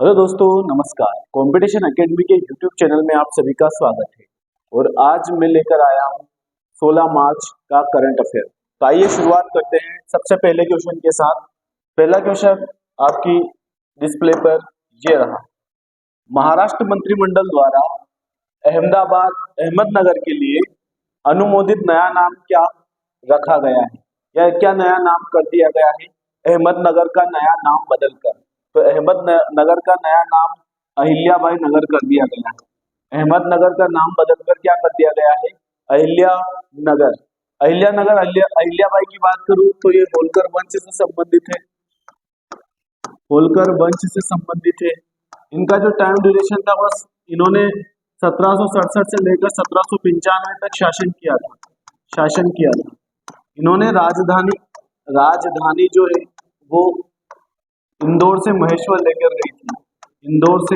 Hello दोस्तों, नमस्कार। Competition academy के यूट्यूब चैनल में आप सभी का स्वागत है। और आज मैं लेकर आया हूँ 16 मार्च का करंट अफेयर। तो आइए शुरुआत करते हैं सबसे पहले क्वेश्चन के साथ। पहला क्वेश्चन आपकी डिस्प्ले पर ये रहा। महाराष्ट्र मंत्रिमंडल द्वारा अहमदनगर के लिए अनुमोदित नया नाम क्या रखा गया है, या क्या नया नाम कर दिया गया है? अहमदनगर का नया नाम बदलकर, तो अहमदनगर का नया नाम अहिल्याबाई नगर कर दिया गया है। अहमदनगर का नाम बदलकर क्या कर दिया गया है? अहिल्यानगर। अहिल्याबाई की बात करूं तो ये होलकर वंश से संबंधित है। होलकर वंश से संबंधित है। इनका जो टाइम ड्यूरेशन था बस इन्होंने 1767 से लेकर 1795 तक शासन किया था। इन्होंने राजधानी जो है वो इंदौर से महेश्वर लेकर गई थी। इंदौर से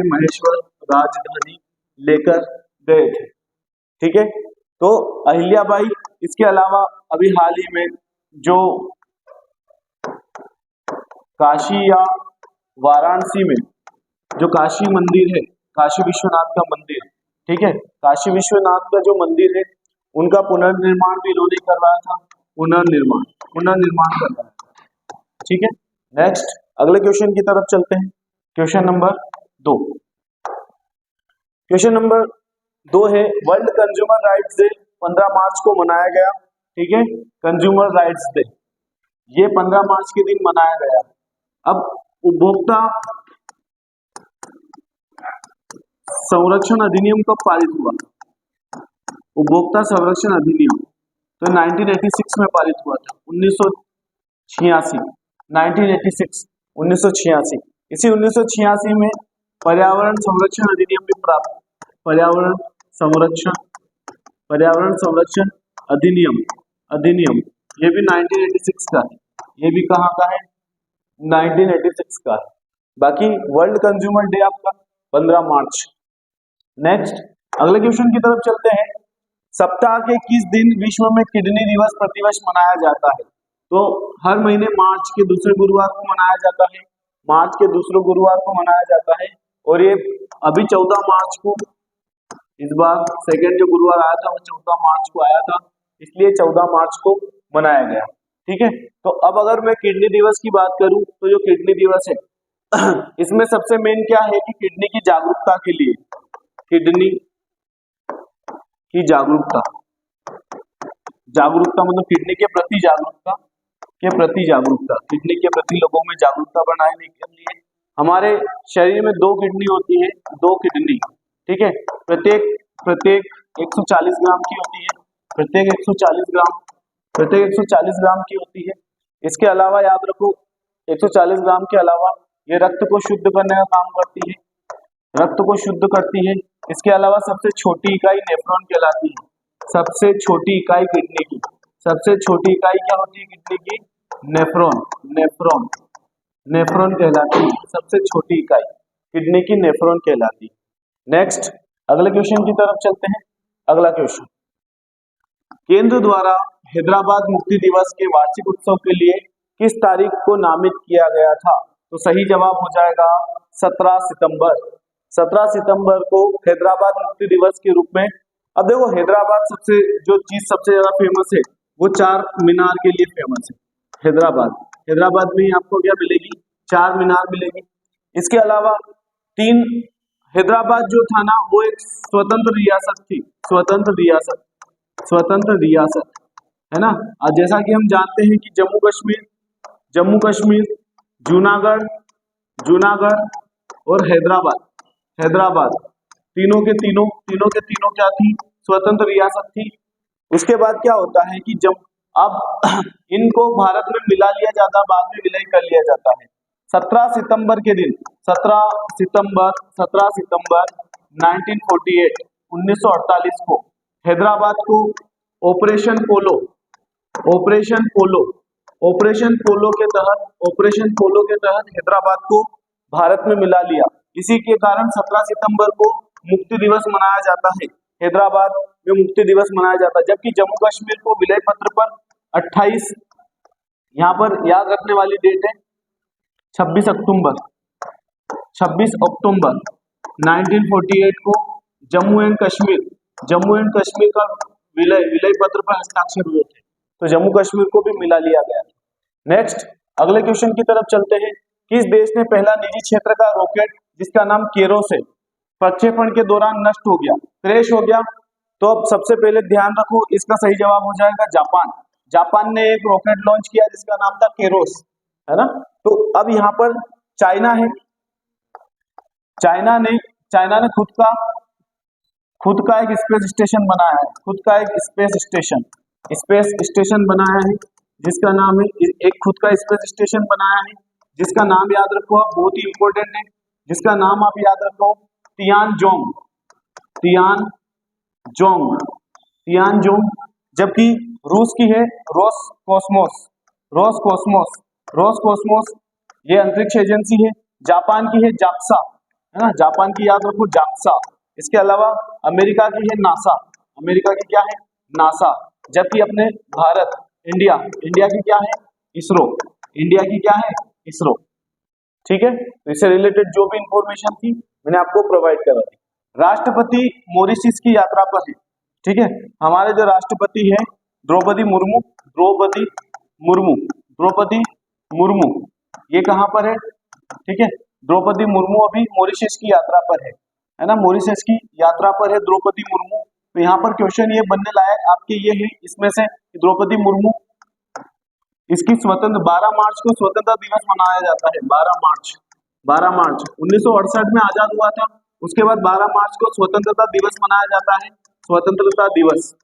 महेश्वर राजधानी लेकर गए थे। ठीक है, तो अहिल्याबाई, इसके अलावा अभी हाल ही में जो काशी या वाराणसी में जो काशी मंदिर है, काशी विश्वनाथ का मंदिर, ठीक है, काशी विश्वनाथ का जो मंदिर है उनका पुनर्निर्माण भी इन्होंने करवाया था। पुनर्निर्माण करवाया। ठीक है, नेक्स्ट अगले क्वेश्चन की तरफ चलते हैं। Question number 2। क्वेश्चन नंबर 2 है, वर्ल्ड कंज्यूमर राइट्स डे 15 मार्च को मनाया गया। ठीक है, कंज्यूमर राइट्स डे ये 15 मार्च के दिन मनाया गया। अब उपभोक्ता संरक्षण अधिनियम कब पारित हुआ? उपभोक्ता संरक्षण अधिनियम तो 1986 में पारित हुआ था। 1986। इसी 1986 में पर्यावरण संरक्षण अधिनियम भी प्राप्त। पर्यावरण संरक्षण अधिनियम ये भी 1986 का है। ये भी कहाँ का है? 1986 का है। बाकी वर्ल्ड कंज्यूमर डे आपका 15 मार्च। नेक्स्ट अगले क्वेश्चन की तरफ चलते हैं। सप्ताह के किस दिन विश्व में किडनी दिवस प्रतिवर्ष मनाया जाता है? तो हर महीने मार्च के दूसरे गुरुवार को मनाया जाता है। और ये अभी 14 मार्च को, इस बार सेकेंड जो गुरुवार आया था वो 14 मार्च को आया था, इसलिए 14 मार्च को मनाया गया। ठीक है, तो अब अगर मैं किडनी दिवस की बात करूं तो जो किडनी दिवस है इसमें सबसे मेन क्या है कि किडनी की जागरूकता के लिए, किडनी की जागरूकता मतलब किडनी के प्रति जागरूकता, किडनी के प्रति लोगों में जागरूकता बनाने के लिए हमारे शरीर में 2 किडनी होती है। 2 किडनी, ठीक है, प्रत्येक 140 ग्राम की होती है। प्रत्येक 140 ग्राम की होती है। इसके अलावा याद रखो, 140 ग्राम के अलावा ये रक्त को शुद्ध करने का काम करती है। इसके अलावा सबसे छोटी इकाई नेफ्रॉन कहलाती है। सबसे छोटी इकाई किडनी की, क्या होती है किडनी की? नेफ्रॉन कहलाती है। सबसे छोटी इकाई किडनी की नेफ्रॉन कहलाती है। नेक्स्ट अगले क्वेश्चन की तरफ चलते हैं। अगला क्वेश्चन, केंद्र द्वारा हैदराबाद मुक्ति दिवस के वार्षिक उत्सव के लिए किस तारीख को नामित किया गया था? तो सही जवाब हो जाएगा 17 सितंबर। 17 सितंबर को हैदराबाद मुक्ति दिवस के रूप में। अब देखो, हैदराबाद सबसे ज्यादा फेमस है वो 4 मीनार के लिए फेमस है। हैदराबाद में आपको क्या मिलेगी? 4 मीनार मिलेगी। इसके अलावा 3 हैदराबाद जो था ना वो एक स्वतंत्र रियासत थी। स्वतंत्र रियासत है ना। और जैसा कि हम जानते हैं कि जम्मू कश्मीर, जूनागढ़ और हैदराबाद तीनों के तीनों क्या थी? स्वतंत्र रियासत थी। उसके बाद क्या होता है कि जब अब इनको भारत में मिला लिया जाता, बाद में विलय कर लिया जाता है। 17 सितंबर 1948 को हैदराबाद को ऑपरेशन पोलो के तहत हैदराबाद को भारत में मिला लिया। इसी के कारण 17 सितंबर को मुक्ति दिवस मनाया जाता है। हैदराबाद में मुक्ति दिवस मनाया जाता है, जबकि जम्मू कश्मीर को विलय पत्र पर 28, यहाँ पर याद रखने वाली डेट है 26 अक्टूबर 1948 को जम्मू एंड कश्मीर का विलय पत्र पर हस्ताक्षर हुए थे, तो जम्मू कश्मीर को भी मिला लिया गया। नेक्स्ट अगले क्वेश्चन की तरफ चलते हैं। किस देश ने पहला निजी क्षेत्र का रॉकेट जिसका नाम केरोस है प्रक्षेपण के दौरान नष्ट हो गया, क्रैश हो गया? तो अब सबसे पहले ध्यान रखो, इसका सही जवाब हो जाएगा जापान ने एक रॉकेट लॉन्च किया जिसका नाम था केरोस, है ना। तो अब यहाँ पर चाइना है, चाइना ने खुद का एक स्पेस स्टेशन बनाया है, स्पेस स्टेशन बनाया है जिसका नाम है, एक खुद का स्पेस स्टेशन बनाया है जिसका नाम याद रखो आप, बहुत ही इंपॉर्टेंट है, जिसका नाम आप याद रखो तियानजोंग। जबकि रूस की है रोसकॉस्मोस, ये अंतरिक्ष एजेंसी है। जापान की है जाक्सा, है ना, जापान की याद रखो जाक्सा। इसके अलावा अमेरिका की है नासा, अमेरिका की क्या है नासा। जबकि अपने भारत इंडिया की क्या है इसरो, इसरो। ठीक है, तो इससे रिलेटेड जो भी इंफॉर्मेशन थी मैंने आपको प्रोवाइड करा दी। राष्ट्रपति मॉरिशस की यात्रा पर है, ठीक है। हमारे जो राष्ट्रपति है द्रौपदी मुर्मू, ये कहाँ पर है, ठीक है, द्रौपदी मुर्मू अभी मॉरिशस की यात्रा पर है ना, मॉरिशस की यात्रा पर है द्रौपदी मुर्मू। तो यहाँ पर क्वेश्चन ये बनने लायक आपके ये है इसमें से द्रौपदी मुर्मू, इसकी 12 मार्च को स्वतंत्रता दिवस मनाया जाता है। 12 मार्च 1968 में आजाद हुआ था, उसके बाद 12 मार्च को स्वतंत्रता दिवस मनाया जाता है, स्वतंत्रता दिवस।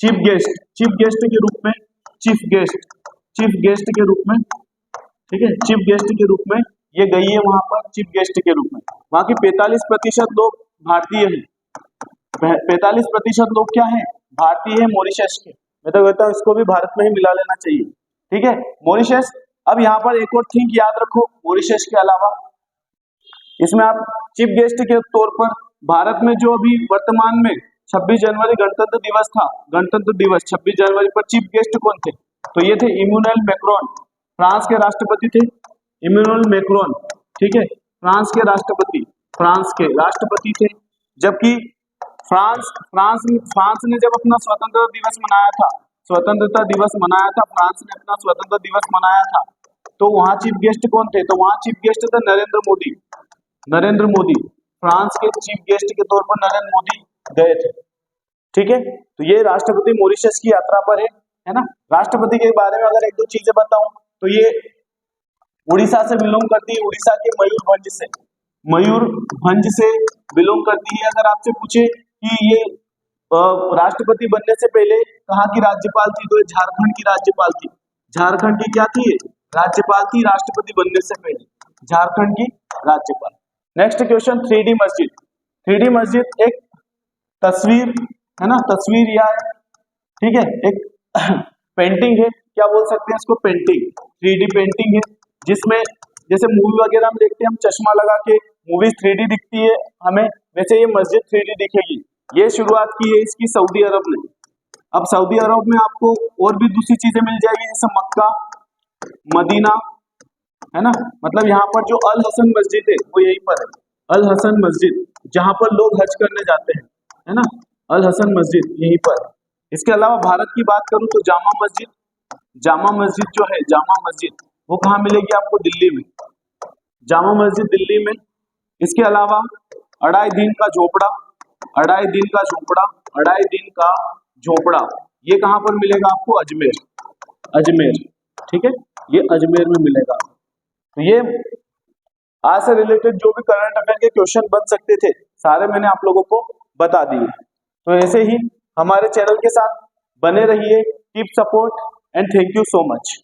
चीफ गेस्ट के रूप में, ठीक है, चीफ गेस्ट के रूप में ये गई है वहां पर, चीफ गेस्ट के रूप में। वहां की 45% लोग भारतीय हैं, 45% लोग क्या हैं भारतीय है मॉरिशस के। मैं तो कहता हूँ इसको भी भारत में ही मिला लेना चाहिए, ठीक है, मॉरिशस। अब यहाँ पर एक और थिंग याद रखो, मॉरिशस के अलावा इसमें आप चीफ गेस्ट के तौर पर भारत में जो अभी वर्तमान में 26 जनवरी गणतंत्र दिवस था, 26 जनवरी पर चीफ गेस्ट कौन थे? तो ये थे इमैनुअल मैक्रोन, फ्रांस के राष्ट्रपति थे इमैनुअल मैक्रोन, ठीक है, फ्रांस के राष्ट्रपति थे। जबकि फ्रांस ने जब अपना स्वतंत्रता दिवस मनाया था, फ्रांस ने अपना स्वतंत्रता दिवस मनाया था, तो वहां चीफ गेस्ट कौन थे? तो वहां चीफ गेस्ट थे नरेंद्र मोदी, फ्रांस के चीफ गेस्ट के तौर पर नरेंद्र मोदी गए थे, ठीक है। तो ये राष्ट्रपति मॉरिशस की यात्रा पर है ना। राष्ट्रपति के बारे में अगर एक दो चीजें बताऊं तो ये उड़ीसा से बिलोंग करती है, उड़ीसा के मयूरभंज से बिलोंग करती है। अगर आपसे पूछे कि ये राष्ट्रपति बनने से पहले कहाँ की राज्यपाल थी, तो ये झारखंड की राज्यपाल थी, झारखंड की क्या थी राज्यपाल थी, राष्ट्रपति बनने से पहले झारखंड की राज्यपाल। नेक्स्ट क्वेश्चन, 3D मस्जिद एक तस्वीर है ना, तस्वीर या ठीक है एक पेंटिंग है, क्या बोल सकते हैं इसको, पेंटिंग, 3D पेंटिंग है, जिसमें जैसे मूवी वगैरह में देखते हैं हम चश्मा लगा के मूवीज 3D दिखती है हमें, वैसे ये मस्जिद 3D दिखेगी। ये शुरुआत की है इसकी सऊदी अरब ने। अब सऊदी अरब में आपको और भी दूसरी चीजें मिल जाएगी, जैसे मक्का, मदीना, है ना, मतलब यहाँ पर जो अल हसन मस्जिद है वो यहीं पर है, अल हसन मस्जिद, जहां पर लोग हज करने जाते हैं, है ना, अल हसन मस्जिद यहीं पर। इसके अलावा भारत की बात करूं तो जामा मस्जिद जो है, जामा मस्जिद वो कहाँ मिलेगी आपको, दिल्ली में, जामा मस्जिद दिल्ली में। इसके अलावा अढ़ाई दिन का झोपड़ा ये कहाँ पर मिलेगा आपको, अजमेर, ठीक है, ये अजमेर में मिलेगा। तो ये आज से रिलेटेड जो भी करंट अफेयर के क्वेश्चन बन सकते थे सारे मैंने आप लोगों को बता दिए। तो ऐसे ही हमारे चैनल के साथ बने रहिए, keep support and thank you so much.